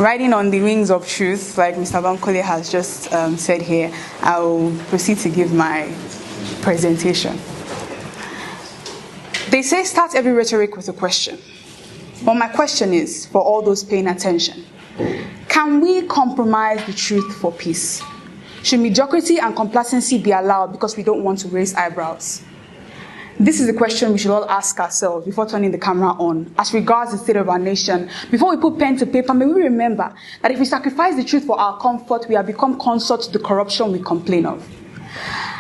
Riding on the wings of truth, like Mr. Bankole has just said here, I will proceed to give my presentation. They say start every rhetoric with a question. But my question is, for all those paying attention, can we compromise the truth for peace? Should mediocrity and complacency be allowed because we don't want to raise eyebrows? This is a question we should all ask ourselves before turning the camera on. As regards the state of our nation, before we put pen to paper, may we remember that if we sacrifice the truth for our comfort, we have become consort to the corruption we complain of.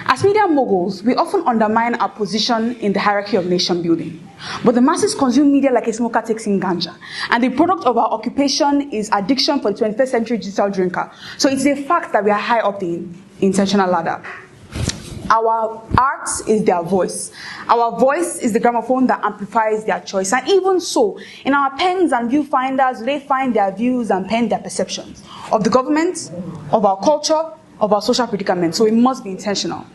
As media moguls, we often undermine our position in the hierarchy of nation building. But the masses consume media like a smoker takes in ganja. And the product of our occupation is addiction for the 21st century digital drinker. So it's a fact that we are high up the intentional ladder. Our art is their voice. Our voice is the gramophone that amplifies their choice. And even so, in our pens and viewfinders, they find their views and pen their perceptions of the government, of our culture, of our social predicament. So it must be intentional.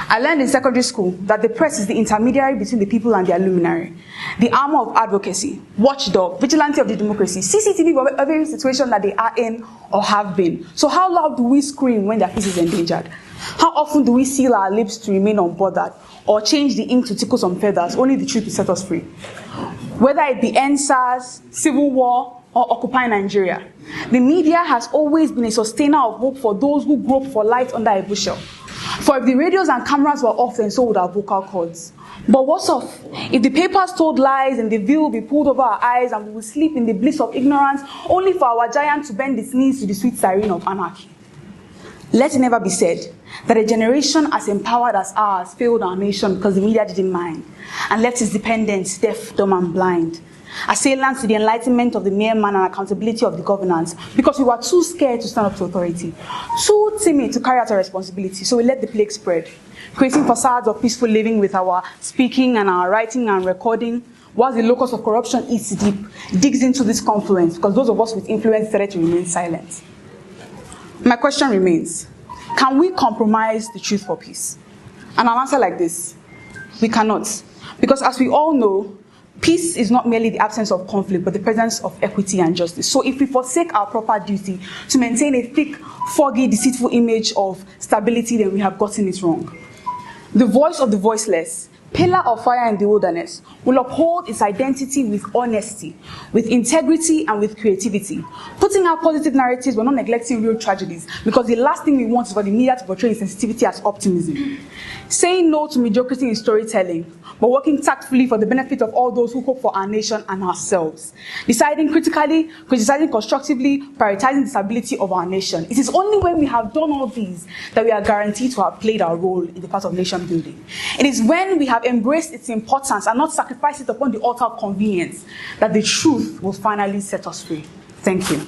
I learned in secondary school that the press is the intermediary between the people and their luminary, the armor of advocacy, watchdog, vigilante of the democracy, CCTV for every situation that they are in or have been. So how loud do we scream when their peace is endangered? How often do we seal our lips to remain unbothered or change the ink to tickle some feathers, only the truth to set us free? Whether it be NSAS, civil war, or Occupy Nigeria, the media has always been a sustainer of hope for those who grope for light under a bushel. For if the radios and cameras were off, then so would our vocal cords. But what's off? If the papers told lies and the veil will be pulled over our eyes and we will sleep in the bliss of ignorance, only for our giant to bend its knees to the sweet siren of anarchy. Let it never be said that a generation as empowered as ours failed our nation because the media didn't mind and left its dependents deaf, dumb, and blind. Assailants to the enlightenment of the mere man and accountability of the governance because we were too scared to stand up to authority, too timid to carry out our responsibility, so we let the plague spread, creating facades of peaceful living with our speaking and our writing and recording, while the locus of corruption eats deep, digs into this confluence because those of us with influence started to remain silent. My question remains, can we compromise the truth for peace? And I'll answer like this: we cannot. Because as we all know, peace is not merely the absence of conflict, but the presence of equity and justice. So if we forsake our proper duty to maintain a thick, foggy, deceitful image of stability, then we have gotten it wrong. The voice of the voiceless, pillar of fire in the wilderness, will uphold its identity with honesty, with integrity, and with creativity. Putting out positive narratives, we're not neglecting real tragedies, because the last thing we want is for the media to portray sensitivity as optimism. Saying no to mediocrity in storytelling, but working tactfully for the benefit of all those who hope for our nation and ourselves. Deciding critically, criticizing constructively, prioritizing the stability of our nation. It is only when we have done all these that we are guaranteed to have played our role in the part of nation building. It is when we have embraced its importance and not sacrificed it upon the altar of convenience that the truth will finally set us free. Thank you.